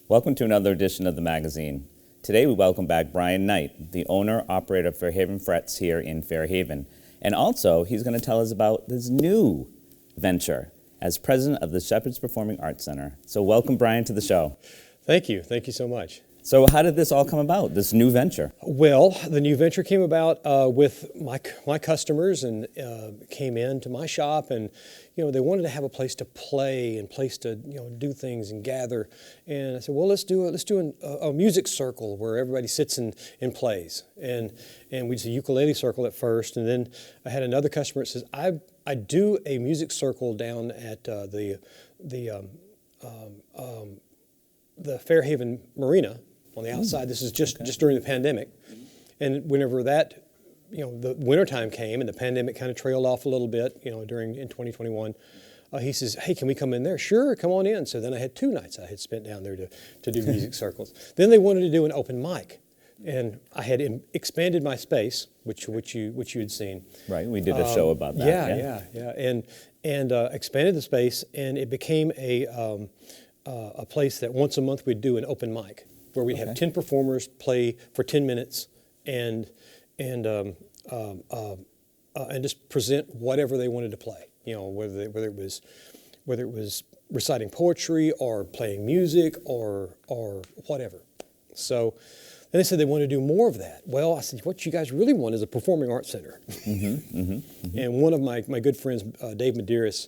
Welcome to another edition of the magazine. Today we welcome back Bryon Knight, the owner-operator of Fairhaven Frets here in Fairhaven. And also, he's going to tell us about this new venture as president of the Shepherd's Performing Arts Center. So welcome, Bryon, to the show. Thank you. Thank you so much. So how did this all come about, this new venture? Well, the new venture came about with my customers and came into my shop, and they wanted to have a place to play and place to do things and gather. And I said, well, let's do a music circle where everybody sits and plays. And we did a ukulele circle at first, and then I had another customer that says, I do a music circle down at the Fairhaven Marina on the outside. This is just during the pandemic. And whenever that, the wintertime came and the pandemic kind of trailed off a little bit, in 2021, he says, hey, can we come in there? Sure, come on in. So then I had 2 nights I had spent down there to do music circles. Then they wanted to do an open mic. And I had expanded my space, which you had seen. Right, we did a show about that. Yeah. And expanded the space, and it became a place that once a month we'd do an open mic, where we'd have 10 performers play for 10 minutes and just present whatever they wanted to play. Whether it was reciting poetry or playing music or whatever. So then they said they wanted to do more of that. Well, I said, what you guys really want is a performing arts center. And one of my good friends, Dave Medeiros,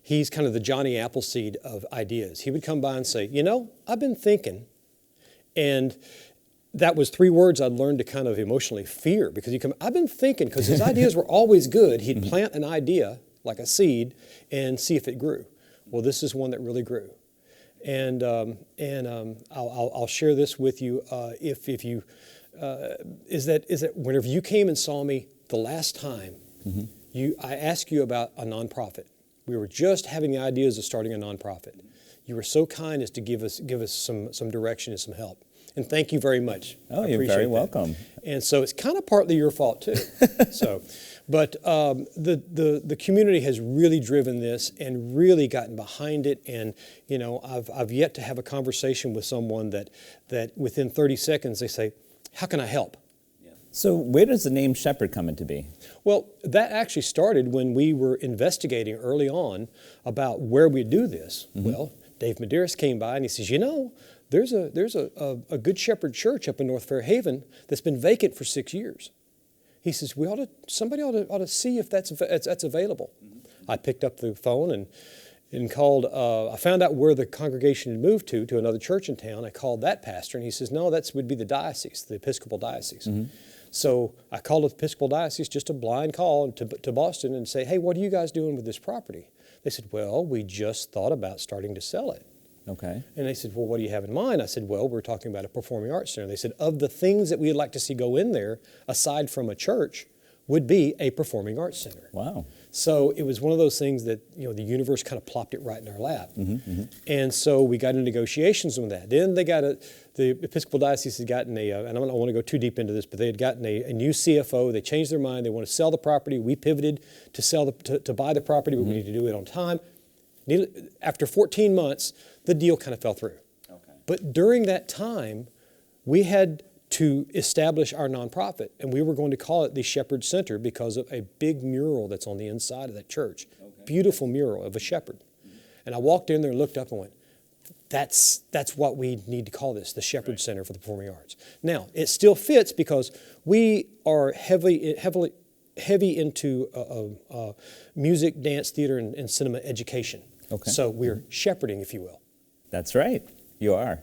he's kind of the Johnny Appleseed of ideas. He would come by and say, I've been thinking. And that was 3 words I'd learned to kind of emotionally fear, because I've been thinking, because his ideas were always good. He'd plant an idea, like a seed, and see if it grew. Well, this is one that really grew. And I'll share this with you. If you is that whenever you came and saw me the last time, I asked you about a nonprofit. We were just having the ideas of starting a nonprofit. You were so kind as to give us some direction and some help. And thank you very much. Oh, you're very welcome. And so it's kind of partly your fault too. But the community has really driven this and really gotten behind it. And I've yet to have a conversation with someone that within 30 seconds they say, "How can I help?" So where does the name Shepherd come into be? Well, that actually started when we were investigating early on about where we'd do this. Well, Dave Medeiros came by and he says, there's a Good Shepherd church up in North Fairhaven that's been vacant for 6 years. He says, somebody ought to see if that's available. I picked up the phone and called. I found out where the congregation had moved to another church in town. I called that pastor, and he says, no, that would be the diocese, the Episcopal diocese. So I called the Episcopal diocese, just a blind call to Boston, and say, hey, what are you guys doing with this property? They said, well, we just thought about starting to sell it. Okay. And they said, well, what do you have in mind? I said, well, we're talking about a performing arts center. They said, of the things that we'd like to see go in there, aside from a church, would be a performing arts center. Wow. So it was one of those things that, the universe kind of plopped it right in our lap. And so we got into negotiations with that. Then the Episcopal Diocese had gotten and I don't want to go too deep into this, but they had gotten a new CFO. They changed their mind. They want to sell the property. We pivoted to buy the property, but we need to do it on time. After 14 months, the deal kind of fell through. Okay. But during that time, we had to establish our nonprofit, and we were going to call it the Shepherd Center because of a big mural that's on the inside of that church. Okay. Beautiful mural of a shepherd. And I walked in there and looked up and went, that's what we need to call this, the Shepherd Center for the Performing Arts. Now, it still fits because we are heavy into music, dance, theater, and cinema education. Okay. So we're shepherding, if you will. That's right. You are.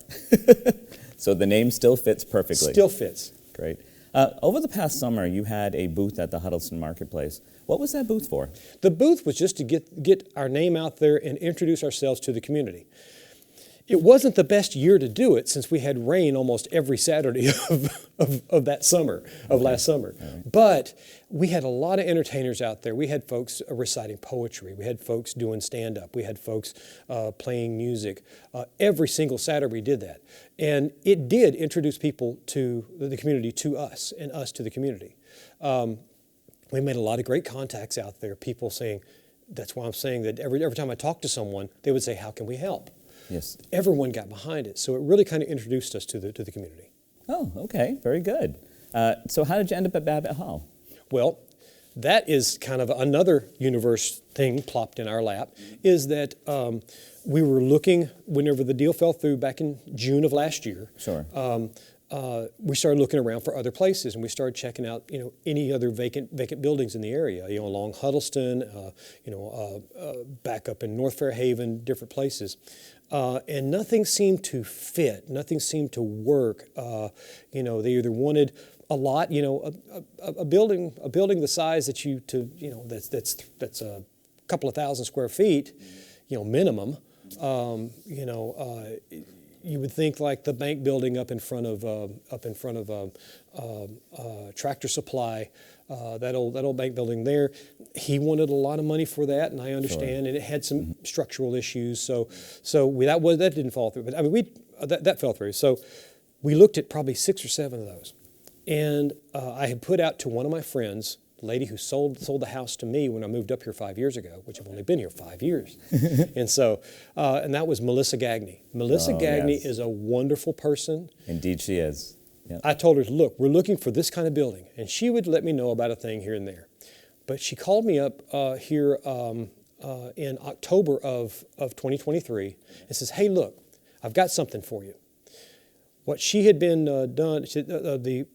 So the name still fits perfectly. Still fits. Great. Over the past summer, you had a booth at the Huddleston Marketplace. What was that booth for? The booth was just to get our name out there and introduce ourselves to the community. It wasn't the best year to do it since we had rain almost every Saturday of that summer, of last summer. Right. But we had a lot of entertainers out there. We had folks reciting poetry. We had folks doing stand-up. We had folks playing music. Every single Saturday we did that. And it did introduce people to the community to us and us to the community. We made a lot of great contacts out there, people saying, that's why I'm saying that every time I talk to someone, they would say, how can we help? Yes. everyone got behind it. So it really kind of introduced us to the community. Oh, okay. Very good. So how did you end up at Babbitt Hall? Well, that is kind of another universe thing plopped in our lap, is that we were looking, whenever the deal fell through back in June of last year, Sure. we started looking around for other places, and we started checking out, any other vacant buildings in the area, along Huddleston, back up in North Fairhaven, different places. And nothing seemed to fit, nothing seemed to work. They either wanted a lot, a building the size that that's a couple of thousand square feet, minimum. You would think like the bank building up in front of Tractor Supply, that old bank building there. He wanted a lot of money for that, and I understand, and it had some structural issues. So that didn't fall through. But I mean, that fell through. So we looked at probably 6 or 7 of those, and I had put out to one of my friends, the lady who sold the house to me when I moved up here 5 years ago, which I've only been here 5 years. And so, and that was Melissa Gagney. Melissa Gagney yes. is a wonderful person. Indeed she is. Yep. I told her, look, we're looking for this kind of building. And she would let me know about a thing here and there. But she called me up here in October of 2023 and says, hey, look, I've got something for you. What she had been done, the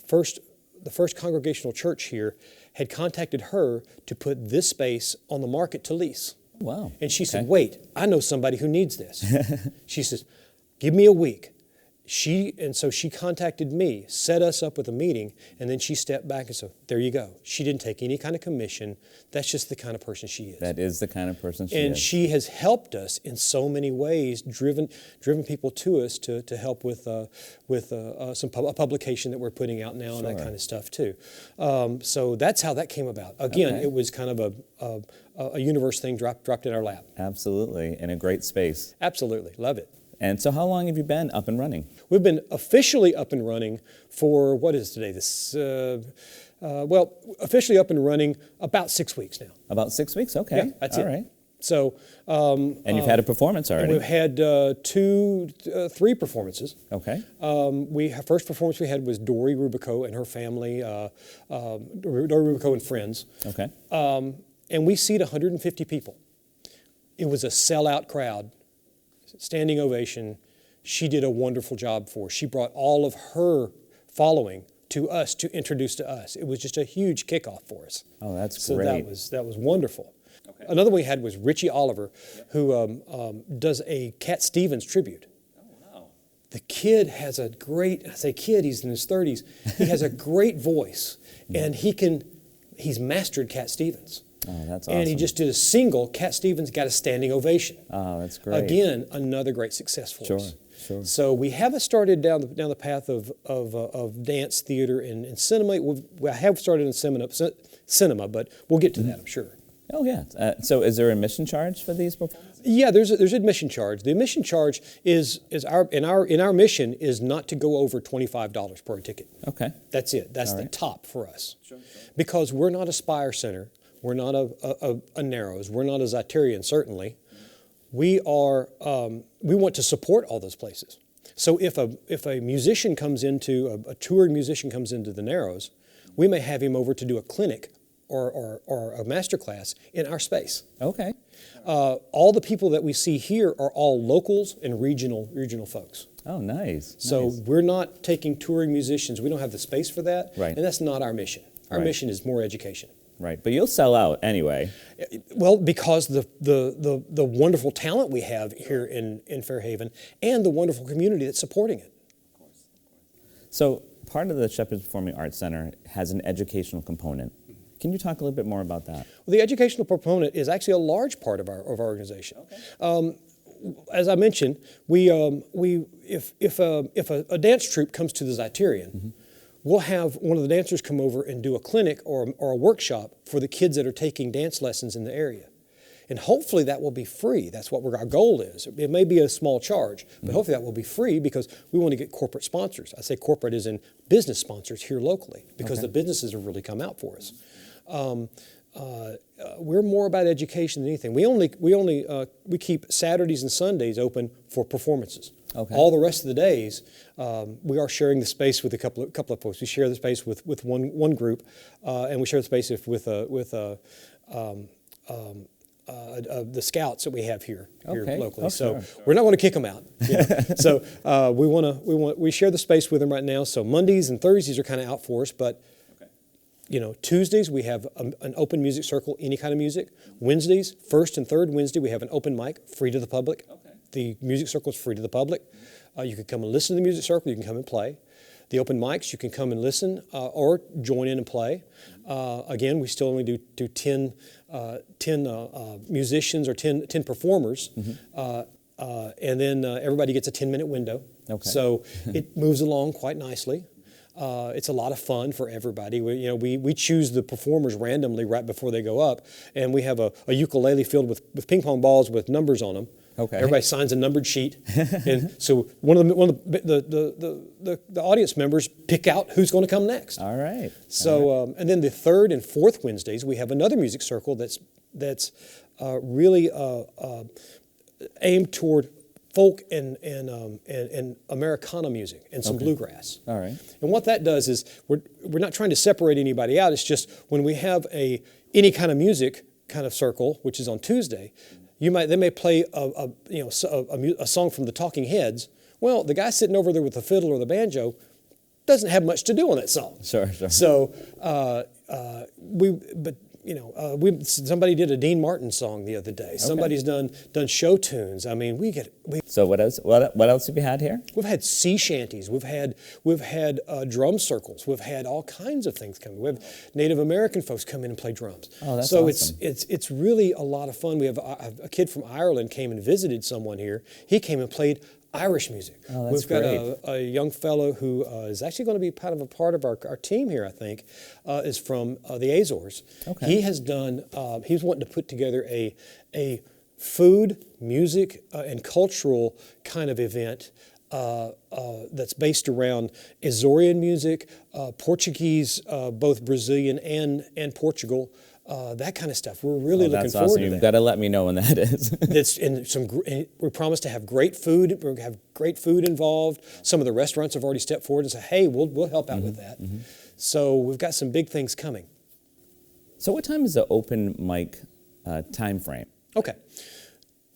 first congregational church here had contacted her to put this space on the market to lease. Wow. And she said, wait, I know somebody who needs this. She says, give me a week. So she contacted me, set us up with a meeting, and then she stepped back and said, there you go. She didn't take any kind of commission. That's just the kind of person she is. That is the kind of person she is. And she has helped us in so many ways, driven people to us to help with a publication that we're putting out now and that kind of stuff too. So that's how that came about. Again, it was kind of a universe thing dropped in our lap. Absolutely, in a great space. Absolutely, love it. And so how long have you been up and running? We've been officially up and running for, what is today? Officially up and running about 6 weeks now. About 6 weeks? Okay. Yeah, that's it. All right. So, and you've had a performance already? We've had 3 performances. Okay. First performance we had was Dory Rubico and her family, Dory Rubico and friends. Okay. And we seat 150 people. It was a sellout crowd. Standing ovation. She did a wonderful job for us. She brought all of her following to us to introduce to us. It was just a huge kickoff for us. Oh, that's great. So that was wonderful. Okay. Another one we had was Richie Oliver, who does a Cat Stevens tribute. Oh, wow. The kid has a great, I say kid, he's in his 30s. He has a great voice, and he's mastered Cat Stevens. Oh, that's awesome. And he just did a single. Cat Stevens got a standing ovation. Oh, that's great. Again, another great success for us. Sure. So we haven't started down the path of dance, theater, and cinema. We have started in cinema, but we'll get to that, I'm sure. Oh, yeah. So is there a admission charge for these performances? Yeah, there's admission charge. The admission charge is in our mission is not to go over $25 per ticket. Okay. That's it. That's All the right. top for us. Sure. Because we're not a Spire Center. We're not a Narrows. We're not a Zeterian, certainly. We are. We want to support all those places. So if a musician comes into a touring musician comes into the Narrows, we may have him over to do a clinic or a master class in our space. Okay. All the people that we see here are all locals and regional folks. Oh, nice. So nice. we're not taking touring musicians. We don't have the space for that, Right. And that's not our mission. Our mission is more education. Right, but you'll sell out anyway. Well, because the wonderful talent we have here in Fairhaven and the wonderful community that's supporting it. Of course. So part of the Shepherd's Performing Arts Center has an educational component. Can you talk a little bit more about that? Well, the educational component is actually a large part of our organization. Okay. As I mentioned, if a dance troupe comes to the Zeterian, we'll have one of the dancers come over and do a clinic or a workshop for the kids that are taking dance lessons in the area. And hopefully that will be free. That's what our goal is. It may be a small charge, but hopefully that will be free because we want to get corporate sponsors. I say corporate as in business sponsors here locally because the businesses have really come out for us. we're more about education than anything. We keep Saturdays and Sundays open for performances. Okay. All the rest of the days, we are sharing the space with a couple of folks. We share the space with one group, and we share the space with the scouts that we have here locally. Oh, so sure. we're not going to kick them out. You know? So we share the space with them right now. So Mondays and Thursdays are kind of out for us, but Tuesdays we have an open music circle, any kind of music. Wednesdays, first and third Wednesday, we have an open mic, free to the public. The music circle is free to the public. You can come and listen to the music circle. You can come and play. The open mics, you can come and listen or join in and play. Again, we still only do 10 musicians or 10 performers. And then everybody gets a 10-minute window. Okay. So it moves along quite nicely. It's a lot of fun for everybody. We choose the performers randomly right before they go up, and we have a ukulele filled with ping pong balls with numbers on them. Okay. Everybody signs a numbered sheet, and so one of the audience members pick out who's going to come next. All right. So and then the third and fourth Wednesdays we have another music circle that's really aimed toward folk and Americana music and some bluegrass. All right. And what that does is we're not trying to separate anybody out. It's just when we have any kind of music kind of circle, which is on Tuesday, they may play a song from the Talking Heads. Well, the guy sitting over there with the fiddle or the banjo doesn't have much to do on that song. Sure. So somebody did a Dean Martin song the other day. Somebody's done show tunes. I mean, So what else have you had here? We've had sea shanties. We've had drum circles. We've had all kinds of things coming. We have Native American folks come in and play drums. Oh, that's so awesome. it's really a lot of fun. We have a kid from Ireland came and visited someone here. He came and played Irish music. Oh, that's We've great. got a young fellow who is actually going to be part of our team here, I think, is from the Azores. Okay. He has done, he's wanting to put together a food, music, and cultural kind of event that's based around Azorean music, Portuguese, both Brazilian and Portugal, that kind of stuff. We're really looking forward awesome. to that. You've got to let me know when that is. And we promise to have great food. We're going to have great food involved. Some of the restaurants have already stepped forward and said, hey, we'll help out with that. So we've got some big things coming. So what time is the open mic time frame? Okay.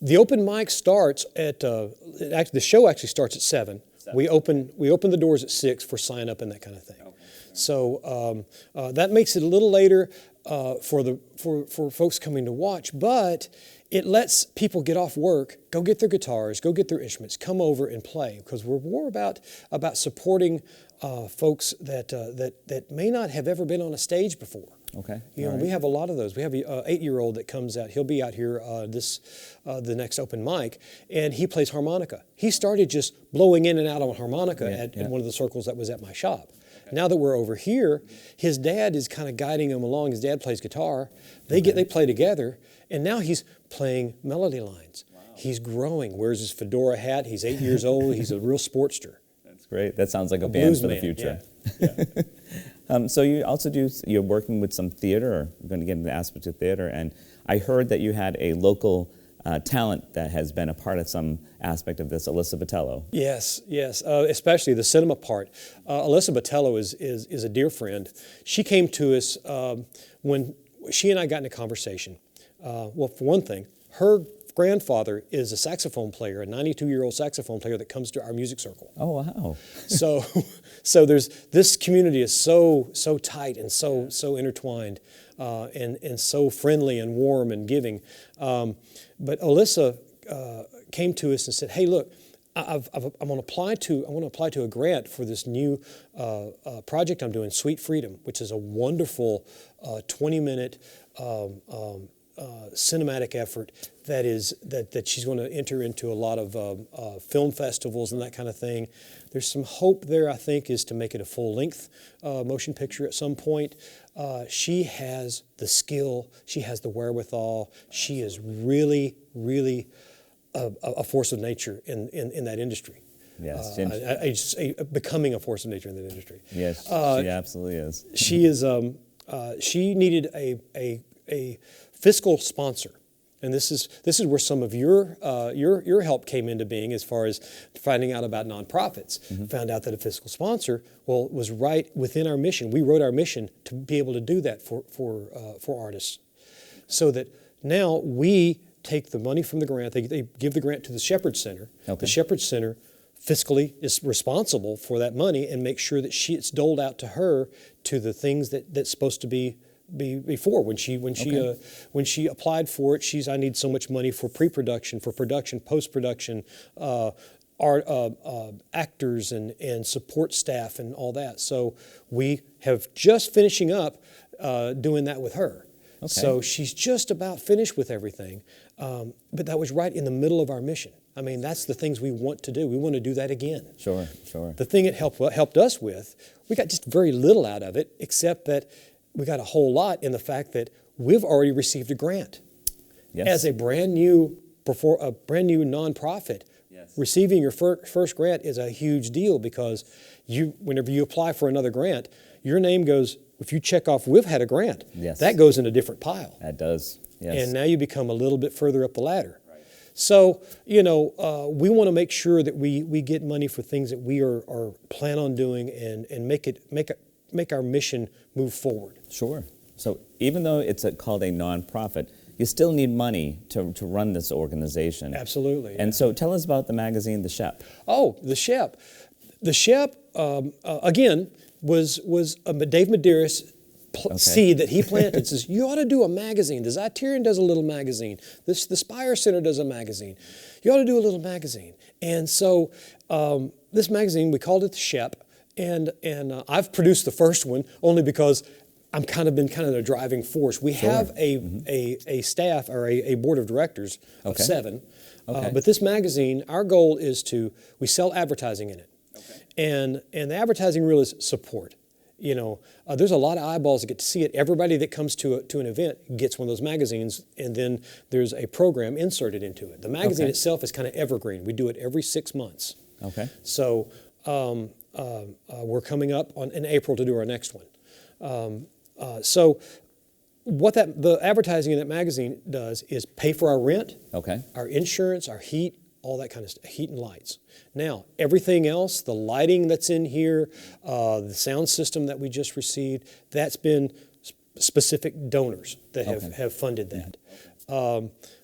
The open mic starts at, the show actually starts at 7. We open the doors at 6 for sign up and that kind of thing. Okay. So that makes it a little later for folks coming to watch, but it lets people get off work, go get their guitars, go get their instruments, come over and play, because we're more about supporting folks that may not have ever been on a stage before. Okay. We have a lot of those. We have an 8-year-old that comes out. He'll be out here the next open mic, and he plays harmonica. He started just blowing in and out on harmonica in one of the circles that was at my shop. Okay. Now that we're over here, his dad is kind of guiding him along. His dad plays guitar. They play together, and now he's playing melody lines. Wow. He's growing. Wears his fedora hat. He's 8 years old. He's a real sportster. That's great. That sounds like a band for the future. Yeah. So you're working with some theater, or you're going to get into the aspects of theater, and I heard that you had a local talent that has been a part of some aspect of this, Alyssa Botello. Yes, especially the cinema part. Alyssa Botello is a dear friend. She came to us when she and I got in a conversation. Well, for one thing, her grandfather is a saxophone player, a 92-year-old saxophone player that comes to our music circle. Oh, wow. So there's this community is so tight and so intertwined and so friendly and warm and giving. But Alyssa came to us and said, "Hey, look, I want to apply to a grant for this new project I'm doing, Sweet Freedom, which is a wonderful 20-minute cinematic effort that she's going to enter into a lot of film festivals and that kind of thing. There's some hope there, I think, is to make it a full-length motion picture at some point. She has the skill. She has the wherewithal. She is really, really a force of nature in that industry. Yes, becoming a force of nature in that industry. Yes, she absolutely is. She is. She needed a fiscal sponsor. And this is where some of your help came into being as far as finding out about nonprofits. Found out that a fiscal sponsor, well, was right within our mission. We wrote our mission to be able to do that for artists, so that now we take the money from the grant. They give the grant to the Shepherd Center. Okay. The Shepherd Center fiscally is responsible for that money and make sure that it's doled out to her to the things that's supposed to be before when she applied for it. I need so much money for pre-production, for production, post-production, actors and support staff and all that. So we have just finishing up doing that with her. Okay. So she's just about finished with everything, but that was right in the middle of our mission. I mean, that's the things we want to do. We want to do that again. Sure. The thing it helped us with, we got just very little out of it, except that we got a whole lot in the fact that we've already received a grant. Yes. As a brand new nonprofit, yes. Receiving your first grant is a huge deal, because whenever you apply for another grant, your name goes, if you check off we've had a grant, yes. That goes in a different pile. That does, yes. And now you become a little bit further up the ladder. Right. So, we want to make sure that we get money for things that we are plan on doing and make our mission move forward. Sure. So even though it's called a nonprofit, you still need money to run this organization. Absolutely. And so tell us about the magazine, The Shep. Oh, The Shep. The Shep, again, was Dave Medeiros' seed that he planted. Says, you ought to do a magazine. The Zeitarian does a little magazine. The Spire Center does a magazine. You ought to do a little magazine. And so this magazine, we called it The Shep. And I've produced the first one only because I've been the driving force. We Sure. have a staff or a board of directors of okay. 7. Okay. But this magazine, our goal is we sell advertising in it. Okay. And the advertising reel is support. There's a lot of eyeballs that get to see it. Everybody that comes to an event gets one of those magazines, and then there's a program inserted into it. The magazine okay. itself is kind of evergreen. We do it every 6 months. Okay. So we're coming up in April to do our next one. So what the advertising in that magazine does is pay for our rent, okay. our insurance, our heat, all that kind of stuff, heat and lights. Now, everything else, the lighting that's in here, the sound system that we just received, that's been specific donors that okay. have funded that.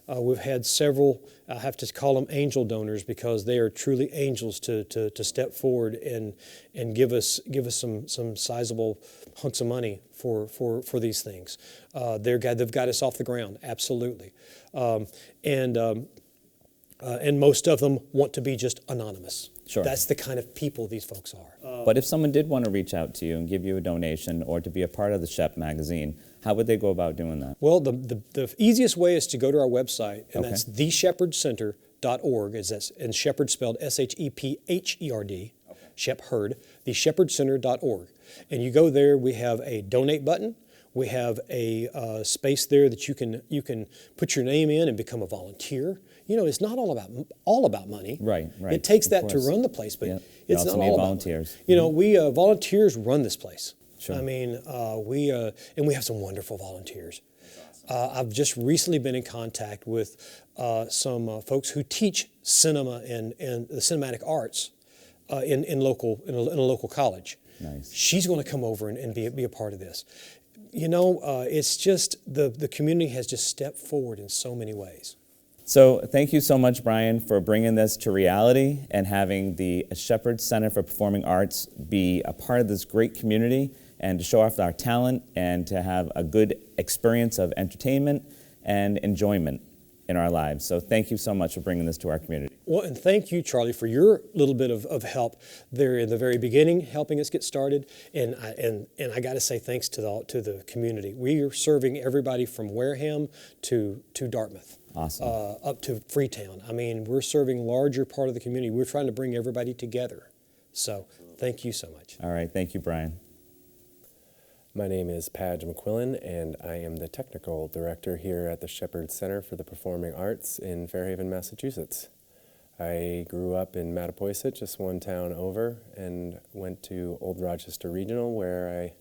We've had several, I have to call them angel donors, because they are truly angels to step forward and give us some sizable hunks of money for these things. They've got us off the ground, absolutely. And most of them want to be just anonymous. Sure. That's the kind of people these folks are. But if someone did want to reach out to you and give you a donation or to be a part of the Shep magazine, how would they go about doing that? Well, the easiest way is to go to our website, and okay. that's theshepherdcenter.org, and Shepherd spelled S-H-E-P-H-E-R-D, okay. Shepherd, theshepherdcenter.org. And you go there, we have a donate button. We have a space there that you can put your name in and become a volunteer. It's not all about money. Right. It takes that to run the place, but it's not all about volunteers. We volunteers run this place. Sure. I mean, we have some wonderful volunteers. I've just recently been in contact with some folks who teach cinema and the cinematic arts in a local college. Nice. She's going to come over and be a part of this. It's just the community has just stepped forward in so many ways. So thank you so much, Bryon, for bringing this to reality and having the Shepherd Center for Performing Arts be a part of this great community and to show off our talent and to have a good experience of entertainment and enjoyment in our lives. So thank you so much for bringing this to our community. Well, and thank you, Charlie, for your little bit of help there in the very beginning, helping us get started. And I got to say thanks to the community. We are serving everybody from Wareham to Dartmouth. Awesome. Up to Freetown. I mean, we're serving a larger part of the community. We're trying to bring everybody together. So thank you so much. All right. Thank you, Bryon. My name is Padge McQuillan, and I am the technical director here at the Shepherd Center for the Performing Arts in Fairhaven, Massachusetts. I grew up in Mattapoisett, just one town over, and went to Old Rochester Regional, where I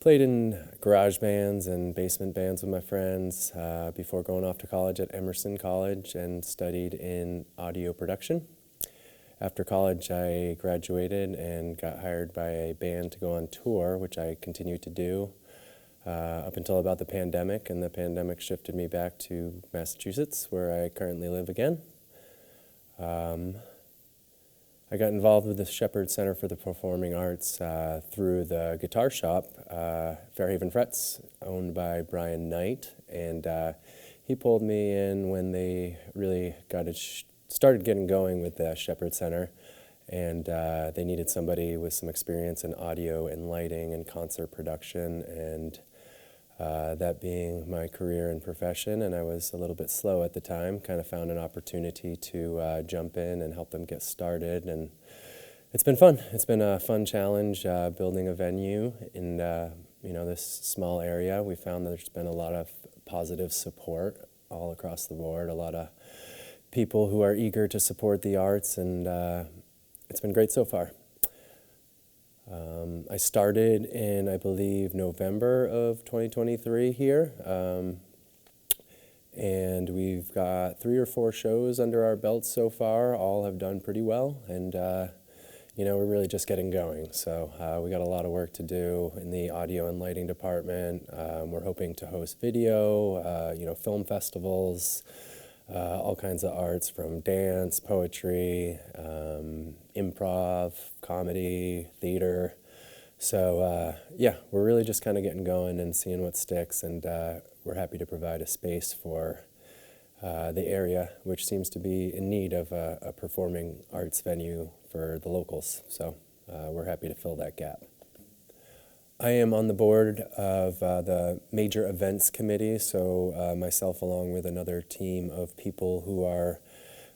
played in garage bands and basement bands with my friends before going off to college at Emerson College and studied in audio production. After college, I graduated and got hired by a band to go on tour, which I continued to do up until about the pandemic, and the pandemic shifted me back to Massachusetts, where I currently live again. I got involved with the Shepherd Center for the Performing Arts through the guitar shop, Fairhaven Frets, owned by Bryon Knight, and he pulled me in when they really started getting going with the Shepherd Center, and they needed somebody with some experience in audio and lighting and concert production, and that being my career and profession, and I was a little bit slow at the time, kind of found an opportunity to jump in and help them get started, and it's been fun. It's been a fun challenge building a venue in this small area. We found that there's been a lot of positive support all across the board, a lot of people who are eager to support the arts, and it's been great so far. I started in, I believe, November of 2023 here, and we've got 3 or 4 shows under our belts so far. All have done pretty well, and we're really just getting going. So we got a lot of work to do in the audio and lighting department. We're hoping to host video, film festivals, all kinds of arts from dance, poetry, improv, comedy, theater. So we're really just kind of getting going and seeing what sticks, and we're happy to provide a space for the area, which seems to be in need of a performing arts venue for the locals. So we're happy to fill that gap. I am on the board of the Major Events Committee, so myself along with another team of people who are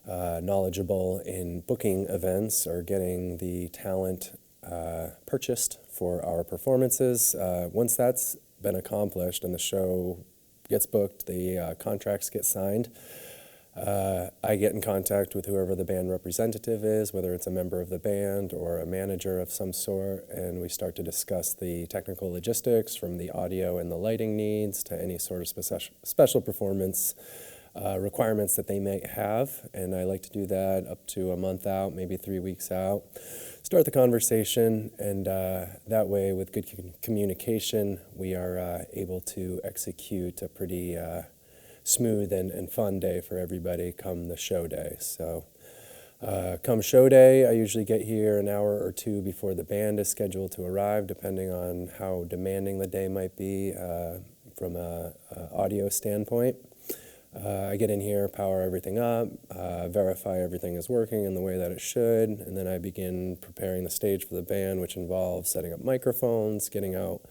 knowledgeable in booking events or getting the talent purchased for our performances. Once that's been accomplished and the show gets booked, the contracts get signed, I get in contact with whoever the band representative is, whether it's a member of the band or a manager of some sort, and we start to discuss the technical logistics from the audio and the lighting needs to any sort of special performance requirements that they may have. And I like to do that up to a month out, maybe 3 weeks out. Start the conversation, and that way, with good communication, we are able to execute a pretty smooth and fun day for everybody come the show day. So come show day, I usually get here an hour or 2 before the band is scheduled to arrive, depending on how demanding the day might be from a audio standpoint. I get in here, power everything up, verify everything is working in the way that it should, and then I begin preparing the stage for the band, which involves setting up microphones, getting out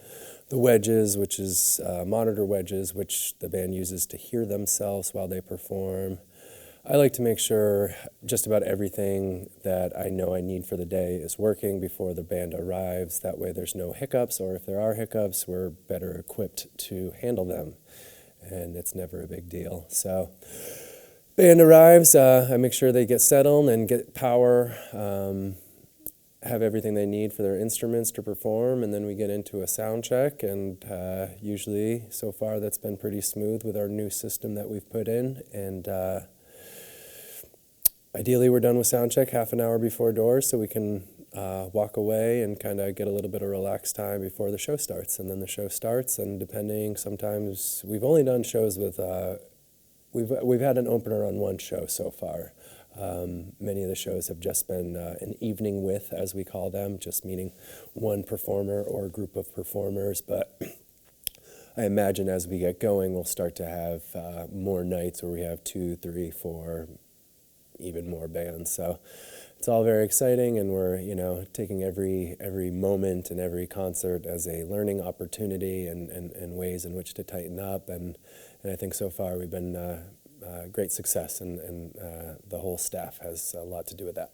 the wedges, which is monitor wedges, which the band uses to hear themselves while they perform. I like to make sure just about everything that I know I need for the day is working before the band arrives. That way there's no hiccups, or if there are hiccups, we're better equipped to handle them, and it's never a big deal. So band arrives, I make sure they get settled and get power, have everything they need for their instruments to perform, and then we get into a sound check, and usually so far that's been pretty smooth with our new system that we've put in, and ideally we're done with sound check half an hour before doors so we can walk away and kind of get a little bit of relaxed time before the show starts. And then the show starts, and depending, sometimes we've only done shows with we've had an opener on 1 show so far. Many of the shows have just been an evening with, as we call them, just meaning 1 performer or a group of performers. But I imagine as we get going, we'll start to have more nights where we have 2, 3, 4, even more bands. So it's all very exciting, and we're taking every moment and every concert as a learning opportunity and ways in which to tighten up. And I think so far we've been great success, and the whole staff has a lot to do with that.